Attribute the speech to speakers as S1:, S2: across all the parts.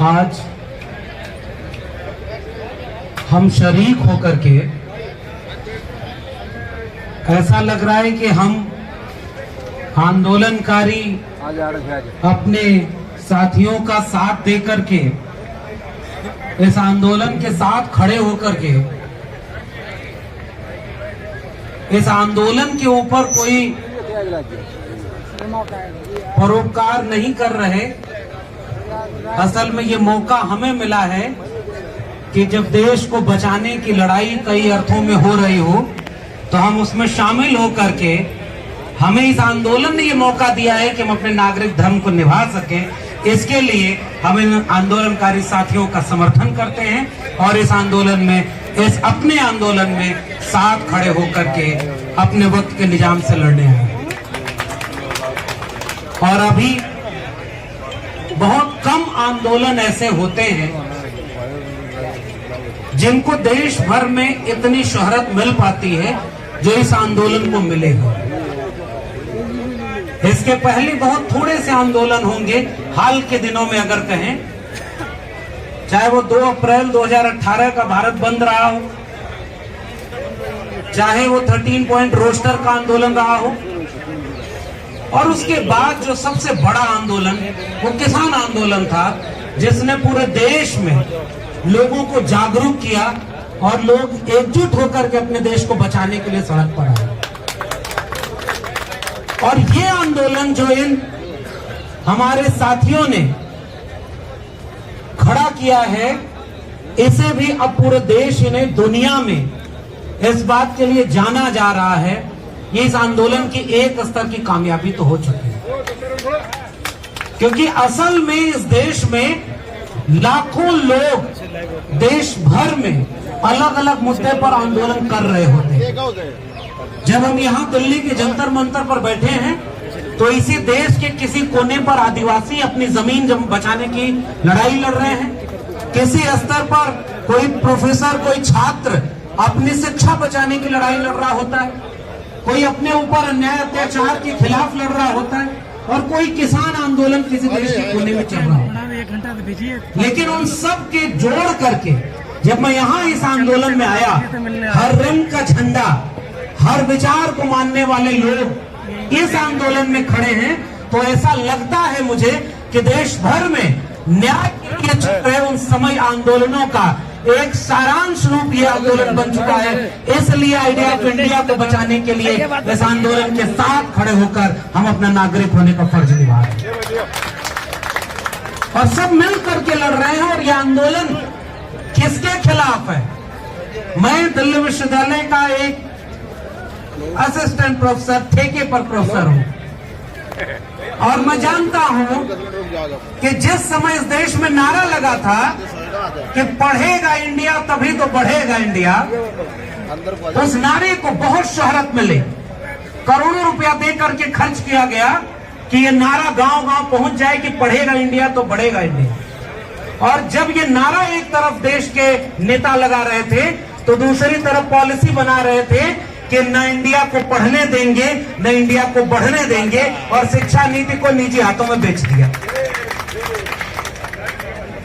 S1: आज हम शरीक होकर के ऐसा लग रहा है कि हम आंदोलनकारी अपने साथियों का साथ देकर के इस आंदोलन के साथ खड़े होकर के इस आंदोलन के ऊपर कोई परोपकार नहीं कर रहे। असल में ये मौका हमें मिला है कि जब देश को बचाने की लड़ाई कई अर्थों में हो रही हो तो हम उसमें शामिल होकर के हमें इस आंदोलन ने ये मौका दिया है कि हम अपने नागरिक धर्म को निभा सकें। इसके लिए हम इन आंदोलनकारी साथियों का समर्थन करते हैं और इस आंदोलन में इस अपने आंदोलन में साथ खड़े होकर के अपने वक्त के निजाम से लड़ने आए। और अभी बहुत कम आंदोलन ऐसे होते हैं जिनको देश भर में इतनी शोहरत मिल पाती है जो इस आंदोलन को मिलेगा। इसके पहले बहुत थोड़े से आंदोलन होंगे हाल के दिनों में अगर कहें, चाहे वो 2 अप्रैल 2018 का भारत बंद रहा हो, चाहे वो 13 पॉइंट रोस्टर का आंदोलन रहा हो, और उसके बाद जो सबसे बड़ा आंदोलन वो किसान आंदोलन था जिसने पूरे देश में लोगों को जागरूक किया और लोग एकजुट होकर के अपने देश को बचाने के लिए सड़क पर आए। और ये आंदोलन जो इन हमारे साथियों ने खड़ा किया है, इसे भी अब पूरे देश इन्हें दुनिया में इस बात के लिए जाना जा रहा है। ये इस आंदोलन की एक स्तर की कामयाबी तो हो चुकी है, क्योंकि असल में इस देश में लाखों लोग देश भर में अलग अलग मुद्दे पर आंदोलन कर रहे होते हैं। जब हम यहाँ दिल्ली के जंतर मंतर पर बैठे हैं तो इसी देश के किसी कोने पर आदिवासी अपनी जमीन बचाने की लड़ाई लड़ रहे हैं। किसी स्तर पर कोई प्रोफेसर, कोई छात्र अपनी शिक्षा बचाने की लड़ाई लड़ रहा होता है, कोई अपने ऊपर अन्याय अत्याचार के खिलाफ लड़ रहा होता है, और कोई किसान आंदोलन किसी देश के कोने में चल रहा है। लेकिन उन सब के जोड़ करके जब मैं यहाँ इस आंदोलन में आया, हर रंग का झंडा, हर विचार को मानने वाले लोग इस आंदोलन में खड़े हैं, तो ऐसा लगता है मुझे कि देश भर में न्याय के लिए चल रहे उन समय आंदोलनों का एक सारांश रूप ये आंदोलन बन चुका है। इसलिए आइडिया ऑफ इंडिया को बचाने के लिए इस आंदोलन के साथ खड़े होकर हम अपना नागरिक होने का फर्ज निभा रहे हैं और सब मिल करके लड़ रहे हैं। और ये आंदोलन किसके खिलाफ है? मैं दिल्ली विश्वविद्यालय का एक असिस्टेंट प्रोफेसर, ठेके पर प्रोफेसर हूं, और मैं जानता हूं कि जिस समय इस देश में नारा लगा था कि पढ़ेगा इंडिया तभी तो बढ़ेगा इंडिया, तो उस नारे को बहुत शोहरत मिली, करोड़ों रुपया दे करके खर्च किया गया कि ये नारा गांव गांव पहुंच जाए कि पढ़ेगा इंडिया तो बढ़ेगा इंडिया। और जब ये नारा एक तरफ देश के नेता लगा रहे थे तो दूसरी तरफ पॉलिसी बना रहे थे कि न इंडिया को पढ़ने देंगे न इंडिया को बढ़ने देंगे, और शिक्षा नीति को निजी हाथों में बेच दिया।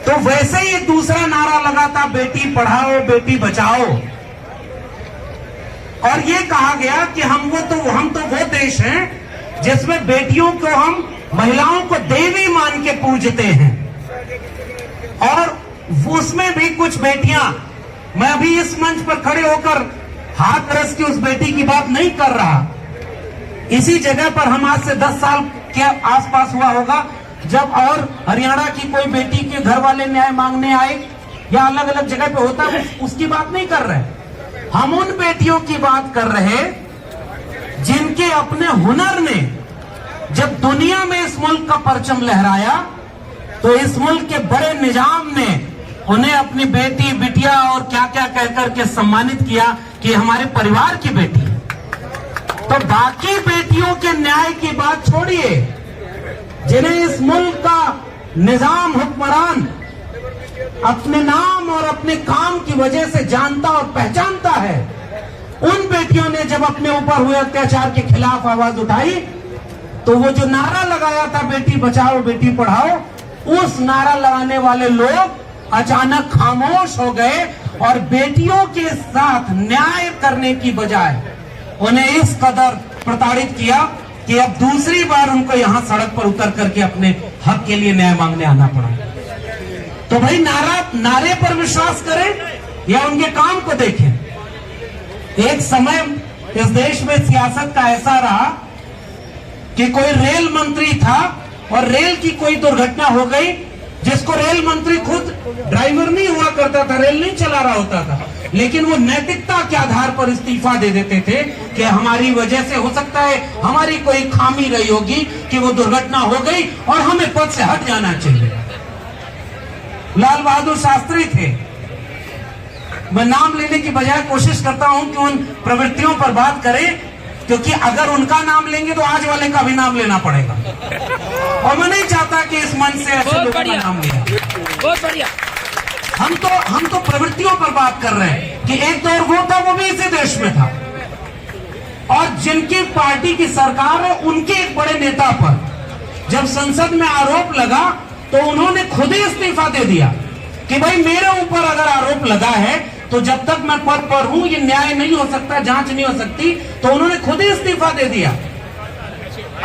S1: तो वैसे ही एक दूसरा नारा लगा था, बेटी पढ़ाओ बेटी बचाओ, और ये कहा गया कि हम तो वो देश हैं जिसमें बेटियों को, हम महिलाओं को देवी मान के पूजते हैं। और उसमें भी कुछ बेटियां, मैं अभी इस मंच पर खड़े होकर हाथ रस की उस बेटी की बात नहीं कर रहा, इसी जगह पर हम आज से 10 साल के आसपास हुआ होगा जब और हरियाणा की कोई बेटी के घर वाले न्याय मांगने आए या अलग अलग जगह पे होता है, उसकी बात नहीं कर रहे। हम उन बेटियों की बात कर रहे जिनके अपने हुनर ने जब दुनिया में इस मुल्क का परचम लहराया तो इस मुल्क के बड़े निजाम ने उन्हें अपनी बेटी, बिटिया और क्या क्या कहकर के सम्मानित किया कि हमारे परिवार की बेटी है। तो बाकी बेटियों के न्याय की बात छोड़िए, जिन्हें इस मुल्क का निजाम, हुक्मरान अपने नाम और अपने काम की वजह से जानता और पहचानता है, उन बेटियों ने जब अपने ऊपर हुए अत्याचार के खिलाफ आवाज उठाई तो वो जो नारा लगाया था बेटी बचाओ बेटी पढ़ाओ, उस नारा लगाने वाले लोग अचानक खामोश हो गए और बेटियों के साथ न्याय करने की बजाय उन्हें इस कदर प्रताड़ित किया कि अब दूसरी बार उनको यहां सड़क पर उतर करके अपने हक के लिए न्याय मांगने आना पड़ा। तो भाई नारे पर विश्वास करें या उनके काम को देखें। एक समय इस देश में सियासत का ऐसा रहा कि कोई रेल मंत्री था और रेल की कोई दुर्घटना हो गई, जिसको रेल मंत्री खुद ड्राइवर नहीं हुआ करता था, रेल नहीं चला रहा होता था, लेकिन वो नैतिकता के आधार पर इस्तीफा दे देते थे कि हमारी वजह से हो सकता है हमारी कोई खामी रही होगी कि वो दुर्घटना हो गई और हमें पद से हट जाना चाहिए। लाल बहादुर शास्त्री थे। मैं नाम लेने की बजाय कोशिश करता हूं कि उन प्रवृत्तियों पर बात करें, क्योंकि अगर उनका नाम लेंगे तो आज वाले का भी नाम लेना पड़ेगा और मैं नहीं चाहता कि इस मन से ऐसे लोगों का नाम लिया।
S2: बहुत बढ़िया।
S1: हम तो प्रवृत्तियों पर बात कर रहे हैं कि एक दौर वो था, वो भी इसी देश में था, और जिनकी पार्टी की सरकार है उनके एक बड़े नेता पर जब संसद में आरोप लगा तो उन्होंने खुद ही इस्तीफा दे दिया कि भाई मेरे ऊपर अगर आरोप लगा है तो जब तक मैं पद पर हूं ये न्याय नहीं हो सकता, जांच नहीं हो सकती, तो उन्होंने खुद ही इस्तीफा दे दिया।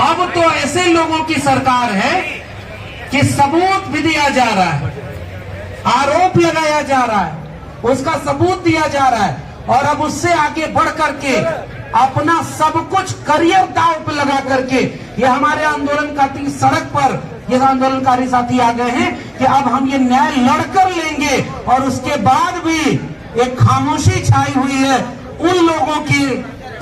S1: अब तो ऐसे लोगों की सरकार है कि सबूत भी दिया जा रहा है, आरोप लगाया जा रहा है, उसका सबूत दिया जा रहा है, और अब उससे आगे बढ़ करके अपना सब कुछ करियर दांव पे लगा करके ये हमारे आंदोलनकारी सड़क पर ये आंदोलनकारी साथी आ गए हैं कि अब हम ये न्याय लड़कर लेंगे। और उसके बाद भी एक खामोशी छाई हुई है उन लोगों के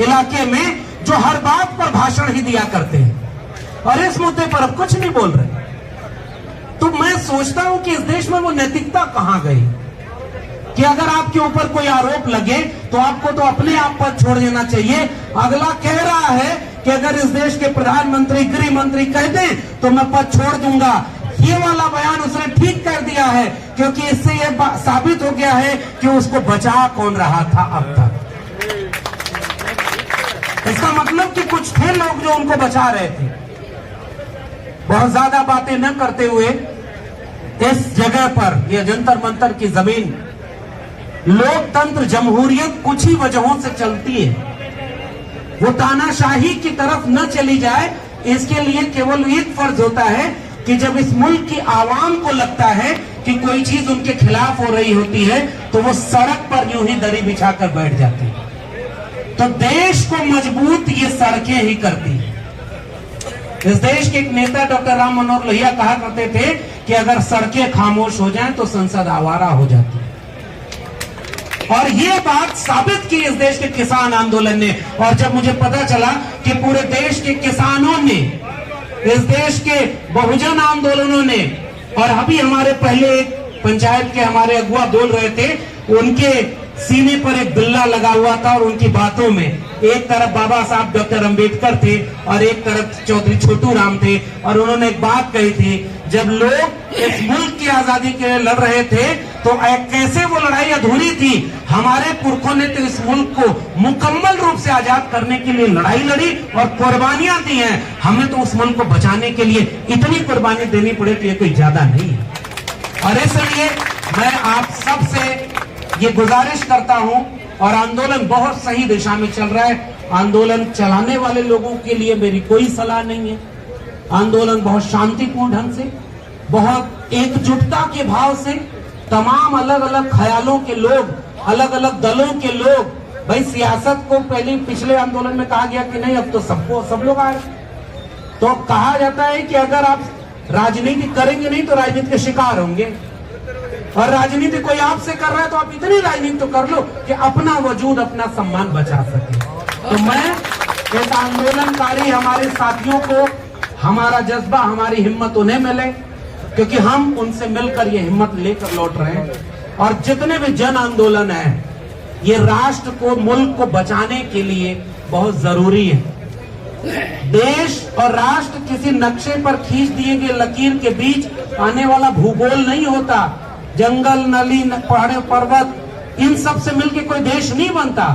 S1: इलाके में जो हर बात पर भाषण ही दिया करते हैं और इस मुद्दे पर अब कुछ नहीं बोल रहे। तो मैं सोचता हूं कि इस देश में वो नैतिकता कहां गई कि अगर आपके ऊपर कोई आरोप लगे तो आपको तो अपने आप पर छोड़ देना चाहिए। अगला कह रहा है कि अगर इस देश के प्रधानमंत्री गृह मंत्री कह दें तो मैं पद छोड़ दूंगा। ये वाला बयान उसने ठीक कर दिया है, क्योंकि इससे यह साबित हो गया है कि उसको बचा कौन रहा था अब तक। इसका मतलब कि कुछ थे लोग जो उनको बचा रहे थे। बहुत ज्यादा बातें न करते हुए इस जगह पर यह जंतर मंतर की जमीन, लोकतंत्र जमहूरियत कुछ ही वजहों से चलती है, वो तानाशाही की तरफ न चली जाए, इसके लिए केवल एक फर्ज होता है कि जब इस मुल्क की आवाम को लगता है कि कोई चीज उनके खिलाफ हो रही होती है तो वो सड़क पर यूं ही दरी बिछाकर बैठ जाती है। तो देश को मजबूत ये सड़कें ही करती है। इस देश के एक नेता डॉक्टर राम मनोहर लोहिया कहा करते थे कि अगर सड़कें खामोश हो जाएं तो संसद आवारा हो जाती है, और ये बात साबित की इस देश के किसान आंदोलन ने। और जब मुझे पता चला कि पूरे देश के किसानों ने, इस देश के बहुजन आंदोलनों ने, और अभी हमारे पहले एक पंचायत के हमारे अगुआ बोल रहे थे, उनके सीने पर एक बिल्ला लगा हुआ था और उनकी बातों में एक तरफ बाबा साहब डॉक्टर अंबेडकर थे और एक तरफ चौधरी छोटू राम थे, और उन्होंने एक बात कही थी, जब लोग इस मुल्क की आजादी के लिए लड़ रहे थे तो कैसे वो लड़ाई अधूरी थी। हमारे पुरखों ने तो इस मुल्क को मुकम्मल रूप से आजाद करने के लिए लड़ाई लड़ी और कुर्बानियां दी हैं, हमें तो उस मुल्क को बचाने के लिए इतनी कुर्बानी देनी पड़े तो ये कोई ज्यादा नहीं है। और इसलिए मैं आप सबसे ये गुजारिश करता हूं, और आंदोलन बहुत सही दिशा में चल रहा है। आंदोलन चलाने वाले लोगों के लिए मेरी कोई सलाह नहीं है। आंदोलन बहुत शांतिपूर्ण ढंग से, बहुत एकजुटता के भाव से, तमाम अलग अलग ख्यालों के लोग, अलग अलग दलों के लोग, भाई सियासत को पहले पिछले आंदोलन में कहा गया कि नहीं अब तो सब लोग आ रहे, तो कहा जाता है कि अगर आप राजनीति करेंगे नहीं तो राजनीति के शिकार होंगे, और राजनीति कोई आपसे कर रहा है तो आप इतनी राजनीति तो कर लो कि अपना वजूद, अपना सम्मान बचा सके। तो मैं इस आंदोलनकारी हमारे साथियों को, हमारा जज्बा, हमारी हिम्मत उन्हें मिले क्योंकि हम उनसे मिलकर ये हिम्मत लेकर लौट रहे हैं। और जितने भी जन आंदोलन है ये राष्ट्र को, मुल्क को बचाने के लिए बहुत जरूरी है। देश और राष्ट्र किसी नक्शे पर खींच दिए गए लकीर के बीच आने वाला भूगोल नहीं होता। जंगल, नली, पहाड़, पर्वत, इन सब से मिलकर कोई देश नहीं बनता।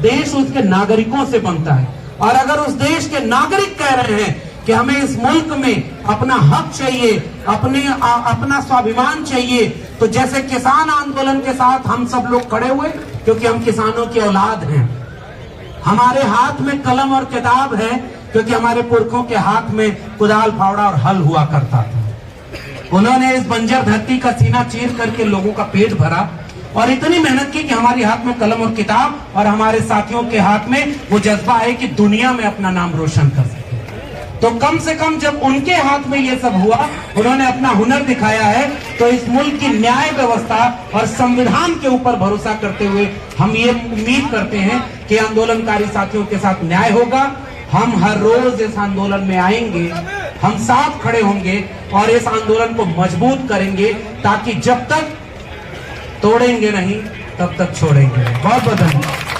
S1: देश उसके नागरिकों से बनता है, और अगर उस देश के नागरिक कह रहे हैं कि हमें इस मुल्क में अपना हक चाहिए, अपना स्वाभिमान चाहिए। तो जैसे किसान आंदोलन के साथ हम सब लोग खड़े हुए, क्योंकि हम किसानों की औलाद हैं। हमारे हाथ में कलम और किताब है, क्योंकि हमारे पुरखों के हाथ में कुदाल, फावड़ा और हल हुआ करता था। उन्होंने इस बंजर धरती का सीना चीर करके लोगों का पेट भरा और इतनी मेहनत की कि हमारे हाथ में कलम और किताब और हमारे साथियों के हाथ में वो जज्बा है कि दुनिया में अपना नाम रोशन कर सके। तो कम से कम जब उनके हाथ में ये सब हुआ, उन्होंने अपना हुनर दिखाया है, तो इस मुल्क की न्याय व्यवस्था और संविधान के ऊपर भरोसा करते हुए हम ये उम्मीद करते हैं कि आंदोलनकारी साथियों के साथ न्याय होगा। हम हर रोज इस आंदोलन में आएंगे, हम साथ खड़े होंगे और इस आंदोलन को मजबूत करेंगे, ताकि जब तक तोड़ेंगे नहीं तब तक छोड़ेंगे। बहुत बहुत धन्यवाद।